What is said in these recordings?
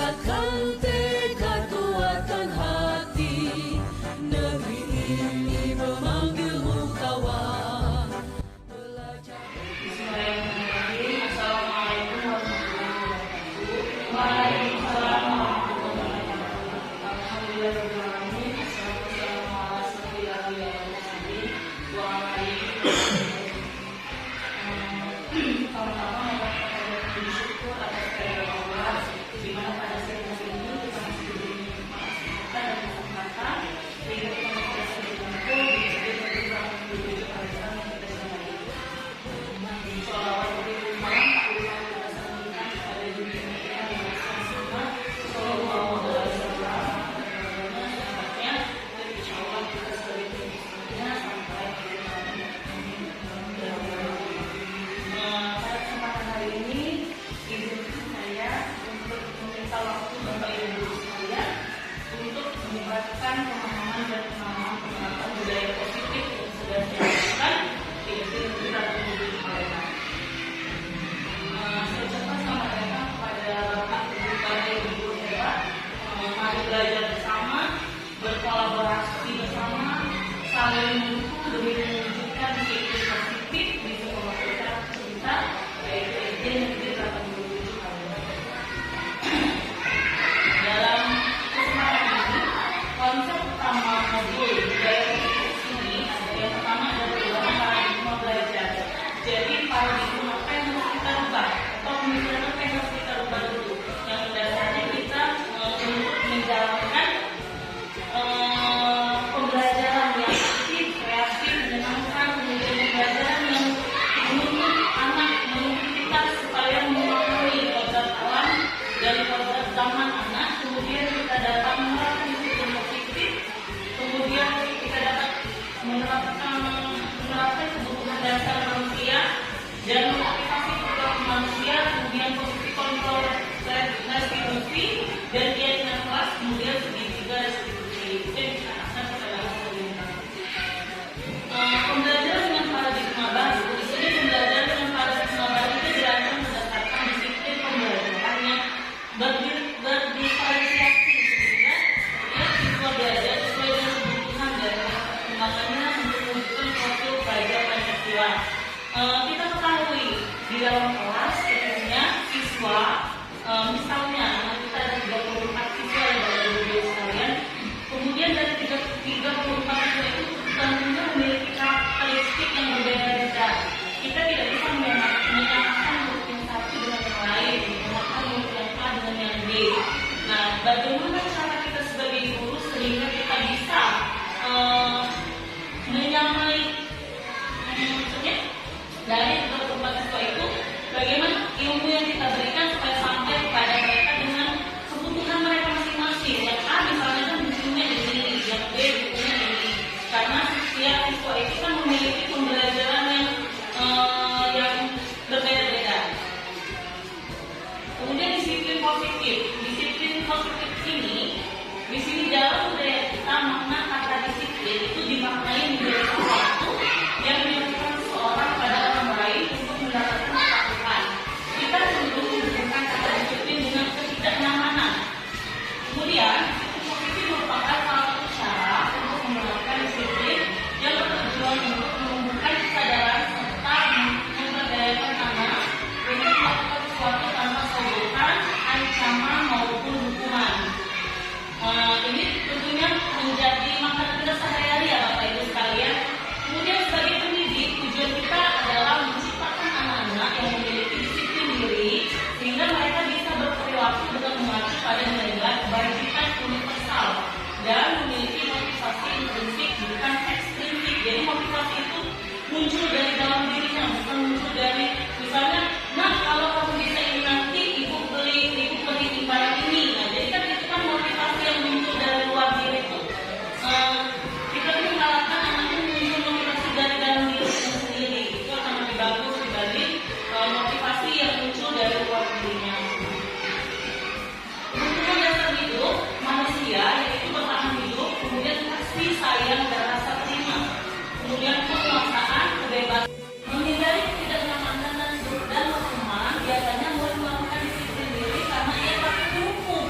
tingkatkan tekad, kuatkan hati. Negeri ini memanggilmu kawan. Bismillahirrahmanirrahim. Assalamualaikum warahmatullahi wabarakatuh. Waalaikumsalam warahmatullahi wabarakatuh. Alhamdulillahirrahmanirrahim. Assalamualaikum warahmatullahi wabarakatuh. Pertama-tama kita bersyukur atas kehadiran Allah, di mana pada saat ini kita masih diberi nikmat dan kesempatan sehingga kita masih bisa berkumpul di masjid yang menuju kebaikan yang kita sedang hidup. Sholawat berlimpah kita sambungkan kepada dunia yang berasal semua. Sallallahu alaihi wasallam. Selanjutnya, insya Allah kita sebagai pengikutnya sampai pada kesempatan hari ini, izinkan saya untuk meminta waktu Bapak Ibu sekalian untuk menyebarkan pemahaman dan pemahaman penerapan budaya positif yang sudah dilakukan di negeri Republik Palembang. Saya ucapkan selamat datang kepada Bapak Ibu pada Ibu hebat. Mari belajar bersama, berkolaborasi bersama, saling mendukung demi mewujudkan iklim positif di sekolah kita, yaitu SD Negeri 87 Palembang. Dalam kesempatan ini, konsep utama modul budaya positif ini ada yang pertama adalah perubahan paradigma belajar. Jadi paradigma apa yang harus kita rubah atau pemikiran apa yang harus kita rubah dulu, yang dasarnya kita untuk menjalankan pembelajaran yang aktif, kreatif, menyenangkan, kemudian pembelajaran yang menuntut anak, menuntut kita supaya memahami kodrat alam dan kodrat zaman anak. Kemudian kita dapat menerapkan sistem positif, kemudian kita dapat menerapkan kebutuhan dasar manusia dan mengaktifasi perilaku manusia, kemudian posisi kontrol restitusi dan keyakinan kelas, kemudian segitiga restitusi. Itu yang diarahkan kepada pemerintah. Pembelajaran dengan paradigma baru, di sini pembelajaran dengan paradigma baru itu dirancang berdasarkan disiplin pembelajaran yang berdiferensiasi sehingga siswa belajar sesuai dengan kebutuhan dan perkembangannya untuk mewujudkan profil pelajar Pancasila. Kita ketahui di dalam kelas ketika siswa, misalnya kita ada 34 siswa yang berada di sekalian, kemudian dari 34 siswa itu tentunya memiliki karakteristik yang berbeda-beda. Kita tidak bisa menyamakan grup yang satu dengan yang lain, menyamakan grup yang A dengan yang B. Nah, bagaimana cara kita sebagai guru sehingga kita bisa menyamai maksudnya dari 34 siswa itu, bagaimana ilmu yang kita berikan supaya sampai kepada mereka dengan kebutuhan mereka masing-masing. Yang A misalnya kan bukunya ini, yang B bukunya ini. Karena setiap siswa itu kan memiliki pembelajaran yang berbeda-beda. Kemudian disiplin positif. Disiplin positif ini, di sini dalam budaya kita makna kata disiplin itu dimaknai menjadi sesuatu yang dilakukan seseorang pada orang lain untuk mendapatkan kepatuhan. Kita cenderung menghubungkan kata disiplin dengan ketidaknyamanan. Kemudian, positif merupakan salah satu cara untuk menerapkan disiplin yang bertujuan untuk menumbuhkan kesadaran serta memberdayakan anak untuk melakukan sesuatu tanpa sogokan, ancaman maupun hukuman. Ini tentunya menjadi makanan kita sehari-hari ya Bapak Ibu sekalian. Kemudian sebagai pendidik, tujuan kita adalah menciptakan anak-anak yang memiliki disiplin diri sehingga mereka bisa berperilaku dengan mengacu pada nilai kebajikan universal dan memiliki motivasi intrinsik bukan ekstrinsik. Jadi motivasi itu muncul dari dalam dirinya, bukan muncul dari misalnya, nah kalau kamu bisa ini nanti ibu beli barang ini. Nah, jadi kan itu kan motivasi yang muncul dari luar diri itu. Kita mengharapkan anaknya muncul motivasi dari dalam dirinya sendiri. Itu akan lebih bagus dibanding motivasi yang muncul dari luar dirinya. Kebutuhan dasar hidup manusia yaitu bertahan hidup, kemudian kasih sayang dan rasa terima, kemudian penguasaan, kebebasan, menghindari ketidaknyamanan dan hukuman. Biasanya mulai melakukan disiplin diri karena ia takut dihukum.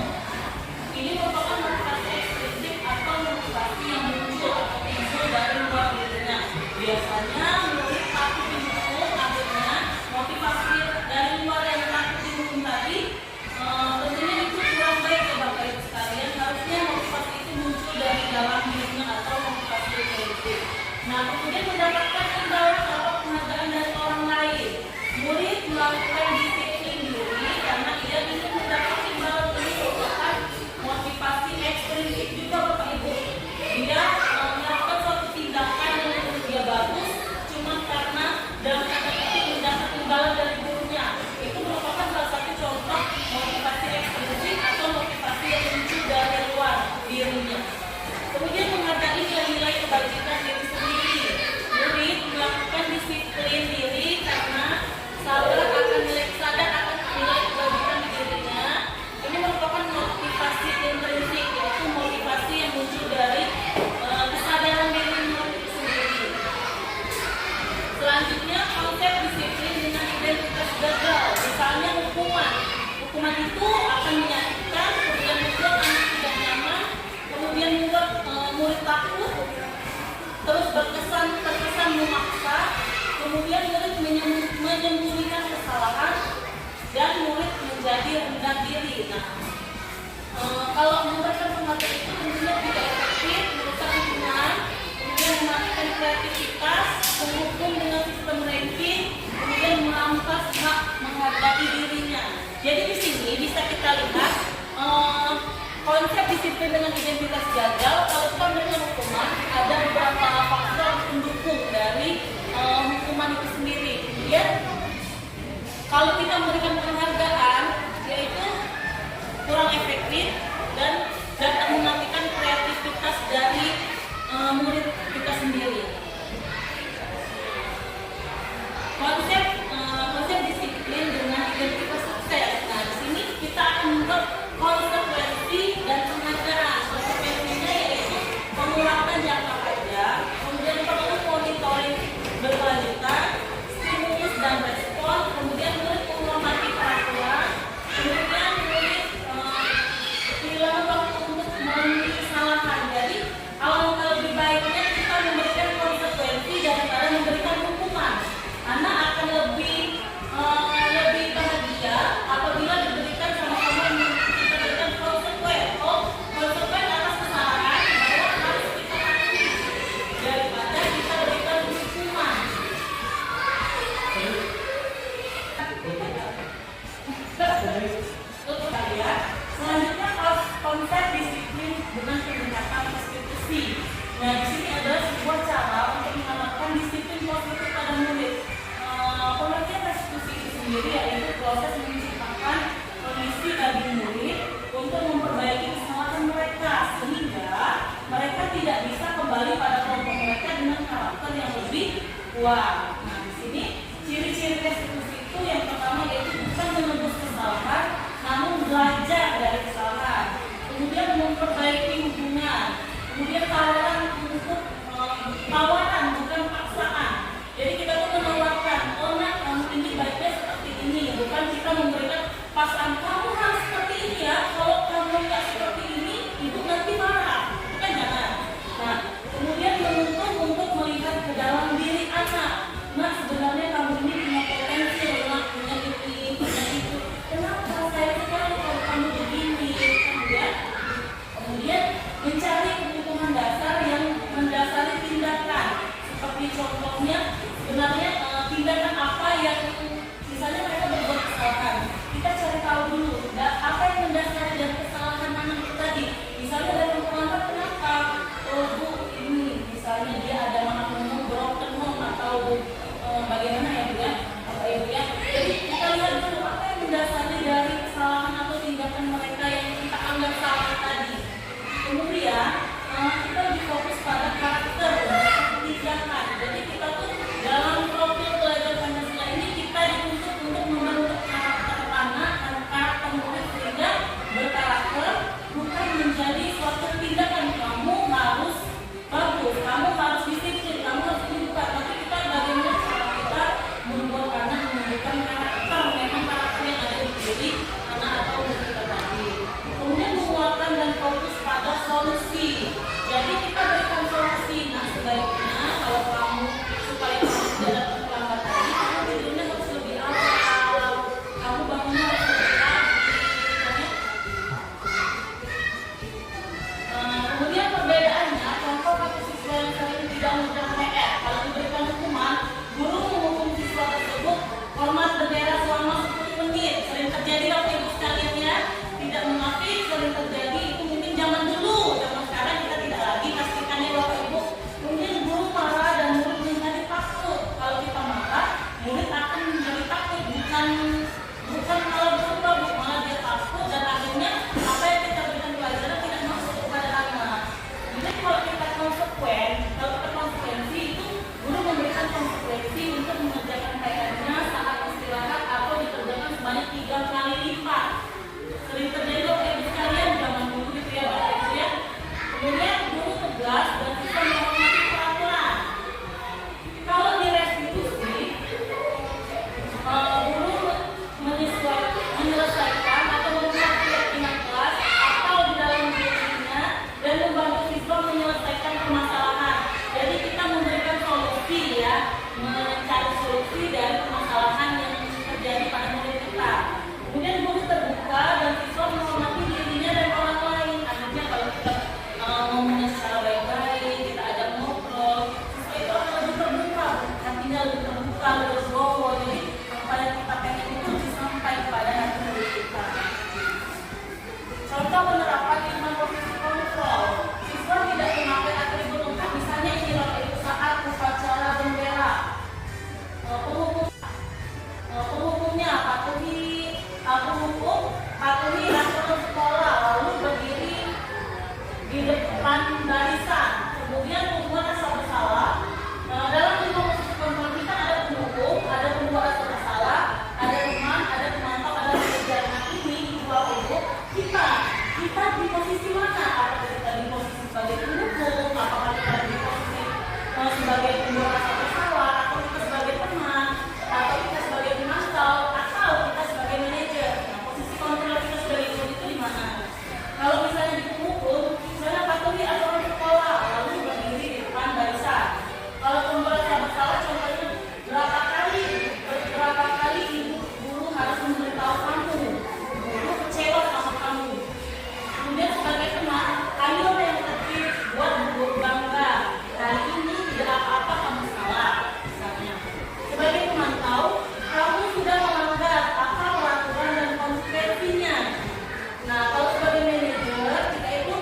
menyembunyikan kesalahan dan murid menjadi rendah diri. Nah, kalau memberikan penghargaan itu tentunya tidak efektif, merusak hubungan, kemudian mematikan kreativitas, menghukum dengan sistem ranking, kemudian merampas hak menghargai dirinya. Jadi di sini bisa kita lihat konsep disiplin dengan identitas gagal. Kalau kita memberikan hukuman, ada beberapa faktor pendukung dari hukuman itu sendiri. Kemudian kalau kita memberikan penghargaan, yaitu kurang efektif dan dapat mematikan kreativitas dari murid kita sendiri. Konsep disiplin dengan identitas sukses. Nah, di sini kita akan membuat konsekuensi dan penghargaan. Konsekuensinya yaitu pengurangan jangka panjang, kemudian perlu monitoring berkelanjutan, stimulus dan respon, kemudian murid menghormati peraturan, kemudian murid kehilangan waktu untuk memenuhi kesalahan. Jadi alangkah lebih baiknya kita memberikan konsekuensi daripada memberikan hukuman. Anak akan lebih bahagia apabila diberikan sama-sama kita berikan konsekuen atas kesalahan bahwa harus kita akui daripada kita berikan hukuman. Selanjutnya konsep disiplin dengan pendekatan konstitusi. Nah, di sini adalah sebuah cara untuk menanamkan disiplin positif pada murid. Pengertian restitusi itu sendiri yaitu proses menciptakan kondisi bagi murid untuk memperbaiki kesalahan mereka sehingga mereka tidak bisa kembali pada kelompok mereka dengan karakter yang lebih kuat. Nah, di sini ciri-ciri restitusi itu yang pertama yaitu bukan menebus kesalahan, namun belajar dari kesalahan. Kemudian memperbaiki hubungan. Kemudian tawaran bukan paksaan. Jadi kita tuh menawarkan, oh nak, kamu ini baiknya seperti ini, bukan kita memberikan paksaan kamu harus seperti ini ya. Kalau kamu nggak seperti ini, ibu nanti marah. Bukan, jangan. Nah, kemudian menuntut untuk melihat ke dalam diri anak. Nah, sebenarnya kamu ini punya potensi, punya ini, punya itu. Kenapa saya sekali kalau kamu begini? Kemudian mencari kebutuhan dasar yang mendasari tindakan. Seperti contohnya, sebenarnya tindakan apa yang misalnya mereka berbuat kesalahan. Kita cari tahu dulu kita kita di posisi mana? Apakah kita di posisi sebagai pendukung, apakah kita di posisi sebagai pembuat rasa bersalah, atau kita sebagai teman, atau kita sebagai pemantau, atau kita sebagai manajer. Nah, posisi kontrol kita sebagai guru itu di mana? Kalau misalnya di pemukul, misalnya patuhi aturan sekolah, lalu berdiri di depan barisan. Kalau pembuat rasa bersalah, contohnya berapa kali ibu guru harus memberitahu kamu, guru kecewa sama kamu. Kemudian sebagai teman, ayo yang tertib buat guru bangga. Hari ini tidak apa-apa kamu salah, misalnya. Sebagai pemantau, kamu sudah melanggar apa peraturan dan konsekuensinya. Nah, kalau sebagai manajer, kita itu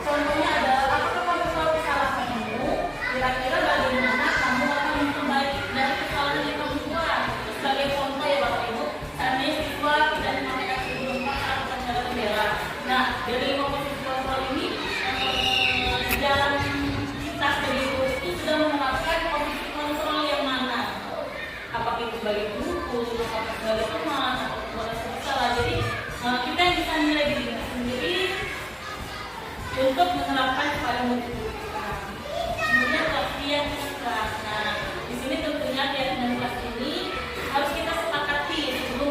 contohnya adalah apakah kamu tahu kesalahanmu, kira-kira bagaimana kamu akan memperbaiki dari kesalahan yang kamu buat. Sebagai contoh ya Bapak Ibu, seandainya siswa tidak memakai sebelum saat upacara bendera. Nah, dari 5 posisi kontrol ini, dalam kita sebagai guru itu sudah menerapkan posisi kontrol yang mana? Apakah itu sebagai guru, apakah sebagai teman, atau sebagai salah. Jadi kita yang bisa nilai diri kita sendiri untuk menerapkan kepada murid kita. Kemudian latihan kelas. Nah, di sini tentunya keyakinan kelas ini harus kita sepakati sebelum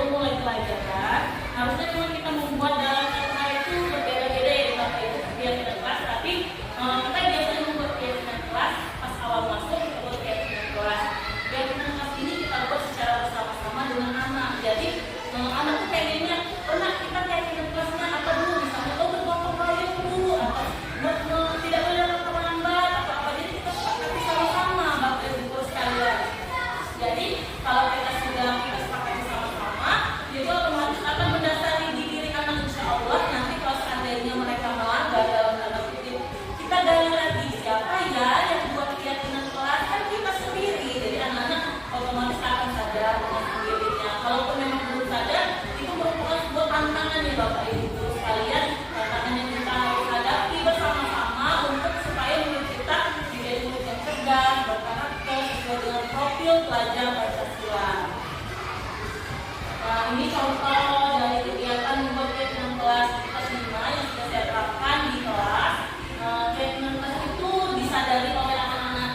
mulai pelajaran. Harusnya memang kita membuat dalam kata itu berbeda-beda ya Bapak Ibu keyakinan kelas. Tapi kita biasanya membuat keyakinan kelas pas awal masuk kita buat keyakinan kelas. Keyakinan kelas ini kita buat secara bersama-sama dengan anak. Jadi anak tuh pengennya pernah kita keyakinan kelasnya apa dulu, misalnya bergotong royong dulu, atau tidak boleh terlambat atau apa. Jadi kita sepakati sama-sama Bapak Ibu sekalian. Jadi kalau kita sepakati sama-sama, itu otomatis akan mendasari di diri anak, insya Allah. Nanti kalau seandainya mereka melanggar dalam tanda kutip, kita gali lagi siapa ya yang buat keyakinan kelas, kan kita sendiri. Jadi anak-anak otomatis akan sadar dengan sendirinya. Kalaupun memang belum sadar, itu merupakan sebuah tantangan ya Bapak Ibu sekalian, tantangan yang kita harus hadapi bersama-sama untuk supaya murid kita menjadi murid yang cerdas, berkarakter, sesuai dengan profil pelajar Pancasila. Nah, ini contoh dari kegiatan membuat keyakinan kelas kita semua yang sudah saya terapkan di kelas. Keyakinan kelas itu disadari oleh anak-anak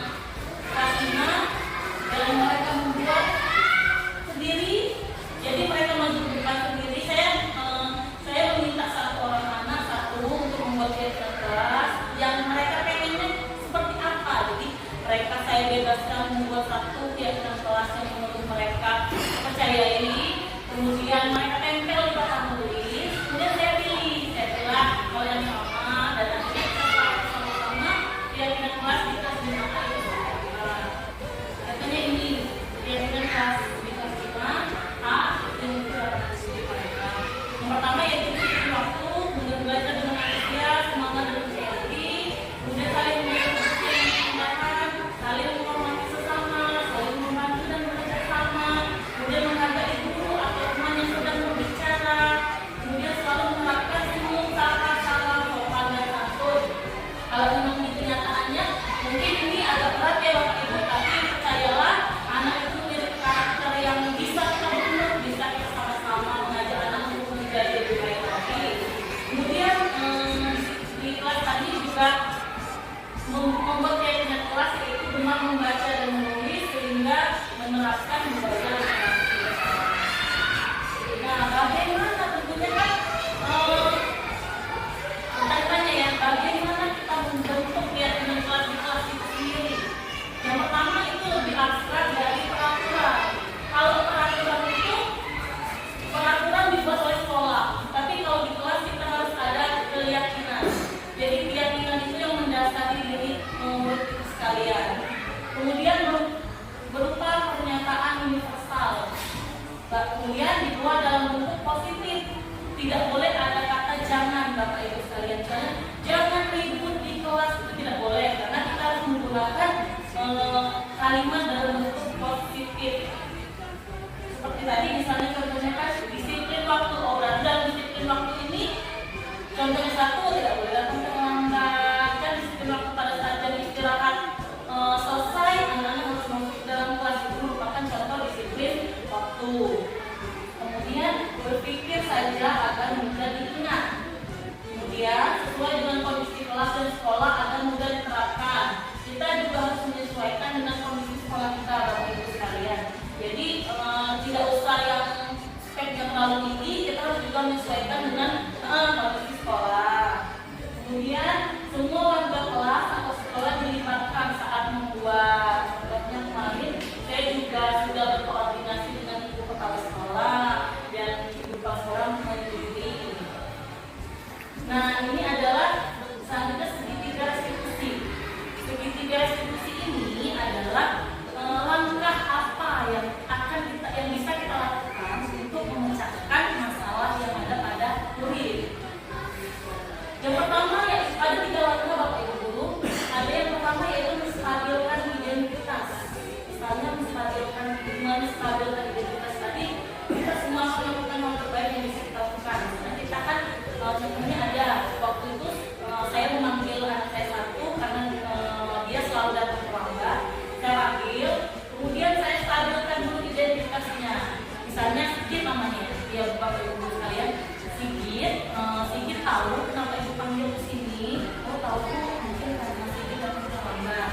kelas 5 dalam mereka membuat sendiri. Jadi mereka maju ke depan sendiri. Saya meminta satu orang anak untuk membuat keyakinan kelas yang mereka pengennya seperti apa. Jadi mereka saya bebaskan membuat satu keyakinan kelas yang menurut mereka percayai. Kemudian mereka tempel di papan tulis. Kemudian saya pilih kalau yang sama, dan akhirnya kita sama-sama keyakinan kelas di kelas 5 itu. Katanya ini keyakinan kelas di kelas 5 A dan juga mereka. Yang pertama yaitu disiplin waktu, kemudian belajar dengan antusias, semangat dan percaya diri, kemudian saling mengerti tindakan, saling menghormati sesama, saling membantu dan bekerja sama, kemudian menghargai guru atau teman yang sedang berbicara, kemudian selalu menerapkan semua tata cara sopan dan santun. Kalau memang di kenyataannya mungkin ini agak berat ya Bapak Ibu, tapi percayalah anak itu memiliki karakter yang bisa kita bentuk, bisa kita sama-sama mengajak anak untuk menjadi lebih baik lagi. Kemudian di kelas tadi juga membuat keyakinan kelas yaitu gemar membaca dan menulis sehingga menerapkan budaya literasi. Nah, bagaimana tentunya kan tanya ya, bagaimana kita membentuk keyakinan kelas di kelas itu sendiri? Yang pertama itu lebih abstrak dari peraturan. Kalau peraturan dibuat oleh sekolah, tapi kalau di kelas kita harus ada keyakinan. Jadi keyakinan itu yang mendasari diri murid itu sekalian. Kemudian berupa pernyataan universal. Kemudian dibuat dalam bentuk positif. Tidak boleh ada kata jangan Bapak Ibu sekalian. Jangan ribut di kelas, itu tidak boleh karena kita harus menggunakan kalimat dalam bentuk positif. Seperti tadi misalnya contohnya kan disiplin waktu. Berarti dalam disiplin waktu ini contohnya satu, tidak boleh datang terlambat. Kan disiplin waktu pada saat jam istirahat selesai, anak-anak harus masuk dalam kelas, itu merupakan contoh disiplin waktu. Kemudian berpikir saja agar Kemudian sesuai dengan kondisi kelas dan sekolah agar mudah diterapkan. Kita juga harus menyesuaikan dengan kondisi sekolah kita, Bapak Ibu sekalian. Jadi tidak usah yang speknya terlalu tinggi, kita harus juga menyesuaikan dengan kondisi sekolah. Kemudian semua warga kelas atau sekolah dilibatkan saat membuat. Contohnya kemarin saya juga sudah berkoordinasi dengan ibu kepala sekolah dan ibu kepala sekolah menyetujui. Nah, ini adalah selanjutnya segitiga restitusi. Segitiga restitusi ini adalah langkah apa yang bisa kita lakukan untuk memecahkan masalah yang ada pada murid. Yang pertama ya ada 3 langkah Bapak Ibu guru. Ada yang pertama yaitu menstabilkan identitas. Misalnya menstabilkan identitas tadi, kita semua melakukan hal terbaik yang bisa kita lakukan. Nah, kita kan contohnya ada waktu itu saya memanggil anak saya satu karena dia selalu datang terlambat. Saya panggil, kemudian saya stabilkan dulu identitasnya. Misalnya Sigit namanya, dia Bapak Ibu sekalian. Sigit tahu kenapa ibu panggil ke sini. Oh tahu mungkin karena Sigit datang terlambat.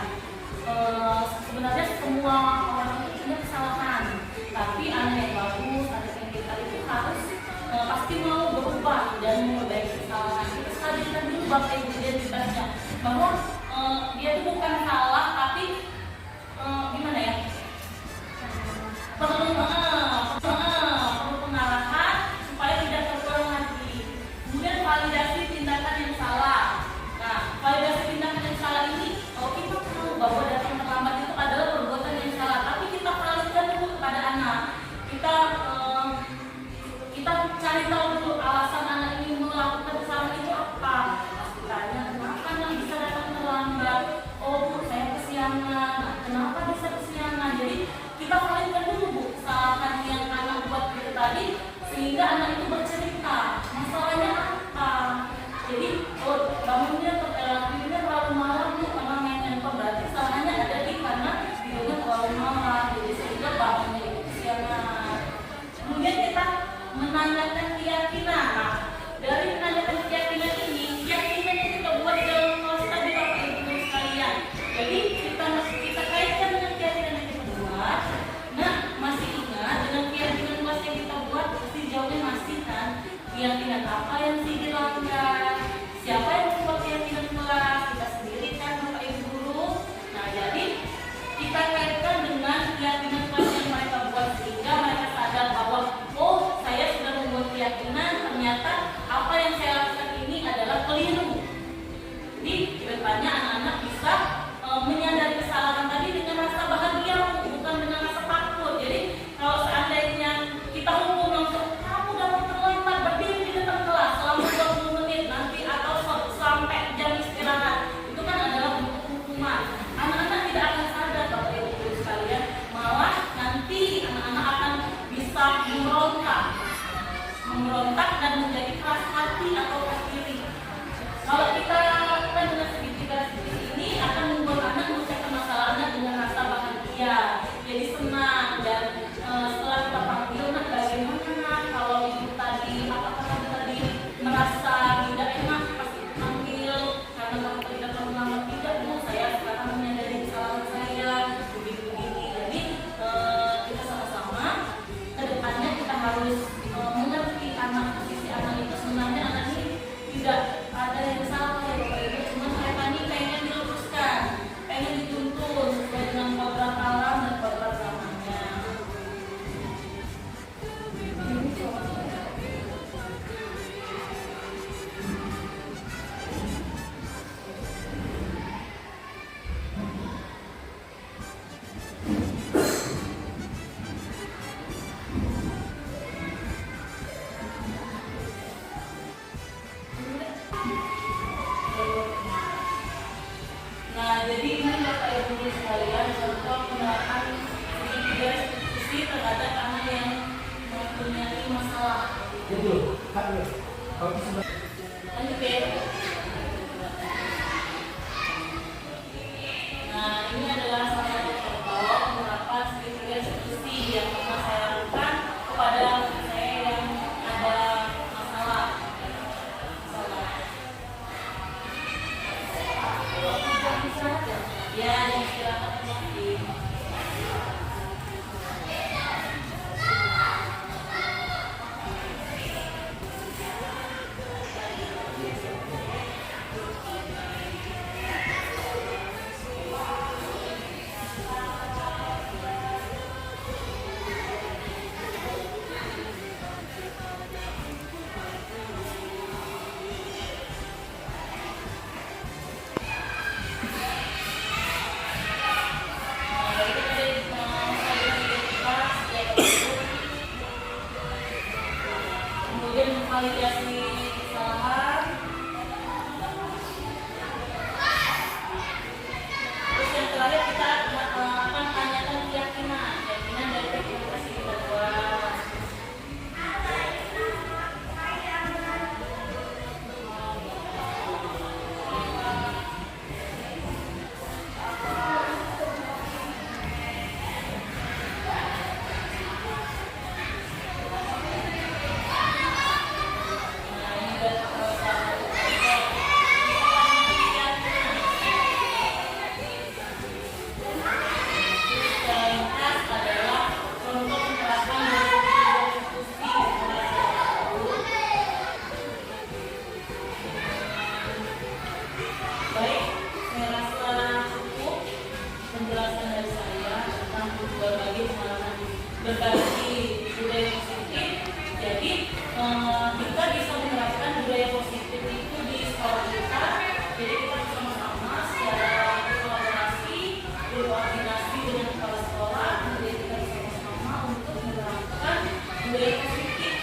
Sebenarnya semua orang itu punya kesalahan, tapi anak yang bagus, anak yang pintar itu harus pasti mau berubah dan memperbaiki kesalahan. Kita stabilkan dulu Bapak Ibu identitasnya bahwa dia itu bukan salah, tapi gimana ya? Perlu pengarahan supaya tidak terulang lagi. Kemudian validasi tindakan yang salah. Nah, validasi tindakan yang salah ini, kita tahu bahwa datang terlambat itu adalah perbuatan yang salah, tapi kita validkan dulu kepada anak. Kita cari tahu dulu alasan anak ini melakukan kesalahan itu apa. Tanya kenapa anak bisa datang terlambat. Oh Bu, saya kesiangan. Kenapa bisa kesiangan? Jadi kita validkan dulu Bu kesalahan yang anak buat itu tadi, sehingga anak itu bercerita masalahnya apa. Jadi bangunnya tidurnya terlalu malam Bu karena main handphone, berarti kesalahannya ada karena tidurnya terlalu malam. Jadi sehingga bangunnya itu kesiangan. Kemudian kita menanyakan keyakinan. Nah, dari menanyakan keyakinan ini, keyakinan yang kita buat di dalam kelas tadi Bapak Ibu sekalian. Jadi kita kaitkan dengan keyakinan yang kita buat. Nah, masih ingat dengan keyakinan kelas yang kita buat, pasti jawabnya masih kan? Keyakinan apa yang Sigit langgar? Siapa yang membuat keyakinan kelas? Kita sendiri kan Bapak Ibu guru. Nah, jadi kita kaitkan dengan keyakinan kelas yang mereka buat sehingga mereka sadar bahwa oh saya sudah membuat keyakinan, ternyata apa yang saya lakukan ini adalah keliru. Jadi kedepannya anak-anak bisa menyadari kesalahan tadi dengan rasa bahagia, bukan dengan rasa takut. Jadi kalau seandainya kita hukum langsung kamu dapat terlambat berdiri di depan kelas selama 20 menit nanti atau sampai jam istirahat, itu kan adalah bentuk hukuman. Anak-anak tidak akan sadar Bapak Ibu sekalian, malah nanti anak-anak akan bisa memberontak dan menjadi keras hati atau keras diri. Kalau kita lakukan dengan segitiga ini akan membuat anak menyelesaikan masalahnya dengan rasa bahagia, jadi senang. Dan setelah kita panggil, nah bagaimana kalau ibu tadi apakah kamu tadi merasa tidak enak pas panggil karena kamu tidak terlalu lama? Tidak Bu, saya sekarang menyadari kesalahan saya begini. Jadi kita sama-sama ke depannya kita harus mengerti posisi anak itu. Sebenarnya anak ini tidak ada yang salah ya Bapak Ibu, cuma mereka ini pengen diluruskan, pengen dituntun sesuai dengan kodrat alam dan kodrat zamannya. Nah, jadi ini Bapak Ibu sekalian contoh penerapan segitiga restitusi terhadap anak yang mempunyai masalah. Lanjut ya. Nah, ini adalah salah satu contoh penerapan segitiga restitusi yang pernah saya lakukan kepada saya yang ada masalah. validasi kesalahan. Terus yang terakhir kita akan tanyakan keyakinan dari presentasi kita buat. Baik, saya rasa cukup penjelasan dari saya tentang berbagi pengalaman berbagi budaya positif. Jadi kita bisa menerapkan budaya positif itu di sekolah kita. Jadi kita bersama-sama secara berkolaborasi, berkoordinasi dengan kepala sekolah, kemudian kita bersama-sama untuk menerapkan budaya positif.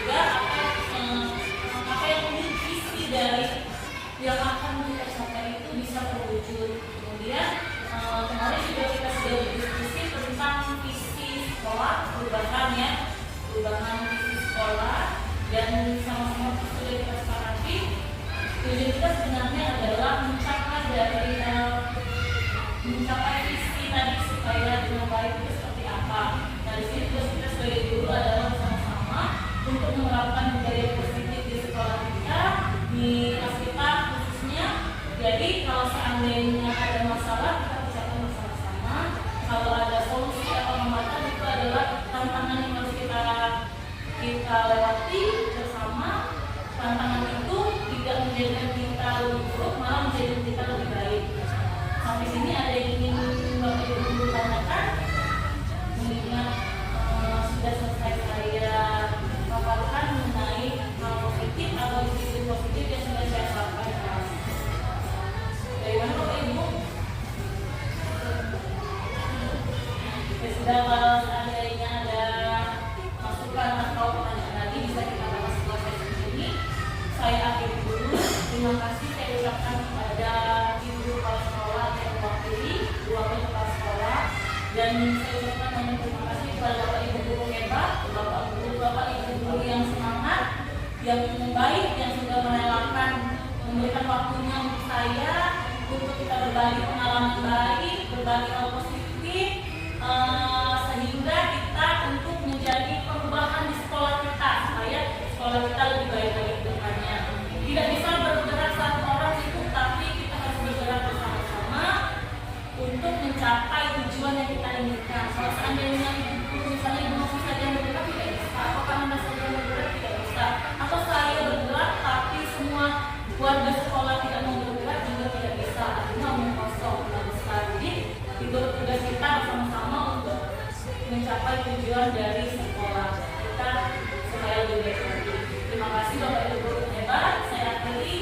Juga apa yang menjadi visi dari yang akan kita capai itu bisa terwujud. Kemudian kemarin juga kita sudah berdiskusi tentang visi sekolah, perubahan visi sekolah, dan sama-sama sudah kita sepakati. Tujuan kita sebenarnya adalah mencapai visi tadi supaya dengan baik itu seperti apa. Nah di sini tugas kita sebagai guru adalah bersama-sama untuk menerapkan budaya positif di sekolah kita, di kelas kita khususnya. Jadi kalau seandainya ada masalah kita bicarakan bersama-sama. Kalau ada solusi atau hambatan itu adalah tantangan yang harus kita lewati bersama. Tantangan itu tidak menjadikan kita lebih buruk, malah menjadikan kita lebih baik. Sampai sini ada yang ingin Bapak Ibu tanyakan? Mengingat sudah selesai saya paparkan mengenai hal positif atau sisi positif yang sudah saya sampaikan. Bagaimana Bapak Ibu? Ya sudah, kalau seandainya ada masukan atau pertanyaan lagi bisa kita bahas setelah sesi ini. Saya akhiri dulu. Terima kasih saya ucapkan kepada Ibu Kepala Sekolah yang mewakili wakil kepala sekolah, dan saya ucapkan banyak terima kasih kepada Bapak Ibu guru hebat, Bapak Ibu guru yang semangat, yang baik, yang sudah merelakan memberikan waktunya untuk saya untuk kita berbagi pengalaman baik, berbagi hal positif, sehingga kita untuk menjadi perubahan di sekolah kita supaya sekolah kita lebih baik lagi ke depannya. Tidak bisa bergerak satu orang itu, tapi kita harus bergerak bersama-sama untuk mencapai tujuan yang kita inginkan. Kalau seandainya misalnya ibu masih saja yang bergerak tidak bisa, atau kamu saja yang bergerak tidak bisa, atau saya bergerak tapi semua warga sekolah tidak mau bergerak juga tidak bisa. Artinya omong kosong, tidak besar. Jadi itu tugas kita bersama-sama untuk mencapai tujuan dari sekolah kita supaya lebih baik lagi. Terima kasih Bapak Ibu guru hebat. Saya akhiri.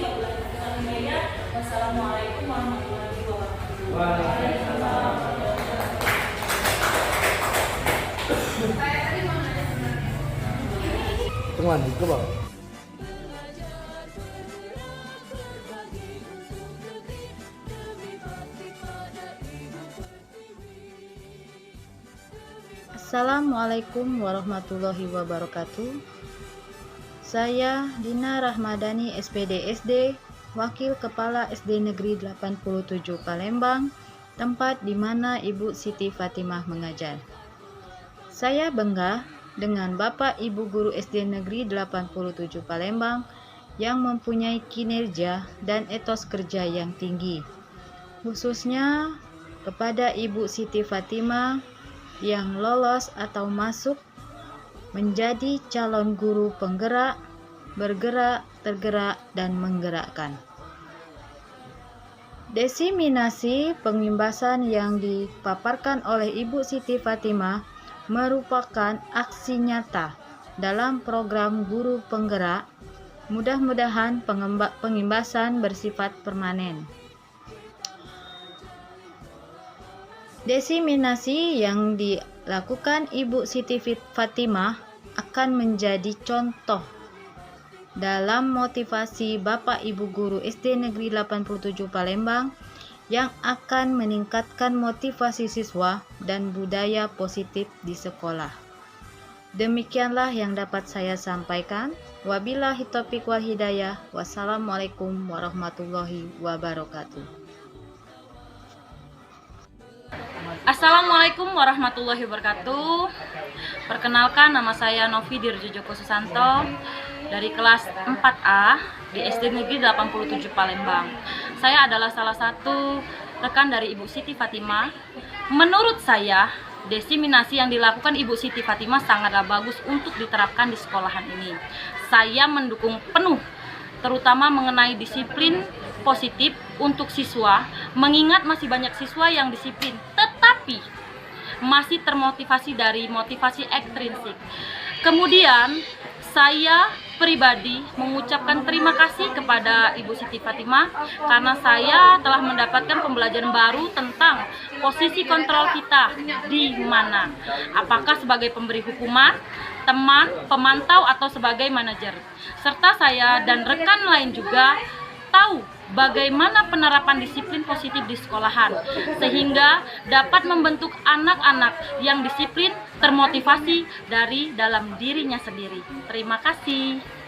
Wassalamualaikum warahmatullahi wabarakatuh. Waalaikumsalam. Teman, itu bang. Assalamualaikum warahmatullahi wabarakatuh. Saya Dina Rahmadani SPD SD, Wakil Kepala SD Negeri 87 Palembang, tempat di mana Ibu Siti Fatimah mengajar. Saya bangga dengan Bapak Ibu Guru SD Negeri 87 Palembang yang mempunyai kinerja dan etos kerja yang tinggi, khususnya kepada Ibu Siti Fatimah yang lolos atau masuk menjadi calon guru penggerak, bergerak, tergerak, dan menggerakkan. Diseminasi pengimbasan yang dipaparkan oleh Ibu Siti Fatimah merupakan aksi nyata dalam program guru penggerak. Mudah-mudahan pengimbasan bersifat permanen. Diseminasi yang dilakukan Ibu Siti Fatimah akan menjadi contoh dalam motivasi Bapak Ibu Guru SD Negeri 87 Palembang yang akan meningkatkan motivasi siswa dan budaya positif di sekolah. Demikianlah yang dapat saya sampaikan. Wabillahi taufiq wal hidayah. Wassalamualaikum warahmatullahi wabarakatuh. Assalamualaikum warahmatullahi wabarakatuh. Perkenalkan, nama saya Novi Dirjojoko Susanto dari kelas 4A di SD Negeri 87 Palembang. Saya adalah salah satu rekan dari Ibu Siti Fatimah. Menurut saya, diseminasi yang dilakukan Ibu Siti Fatimah sangatlah bagus untuk diterapkan di sekolahan ini. Saya mendukung penuh, terutama mengenai disiplin positif untuk siswa, mengingat masih banyak siswa yang disiplin, tetapi masih termotivasi dari motivasi ekstrinsik. Kemudian, saya pribadi mengucapkan terima kasih kepada Ibu Siti Fatimah karena saya telah mendapatkan pembelajaran baru tentang posisi kontrol kita di mana. Apakah sebagai pemberi hukuman, teman, pemantau, atau sebagai manajer. Serta saya dan rekan lain juga tahu bagaimana penerapan disiplin positif di sekolahan, sehingga dapat membentuk anak-anak yang disiplin, termotivasi dari dalam dirinya sendiri. Terima kasih.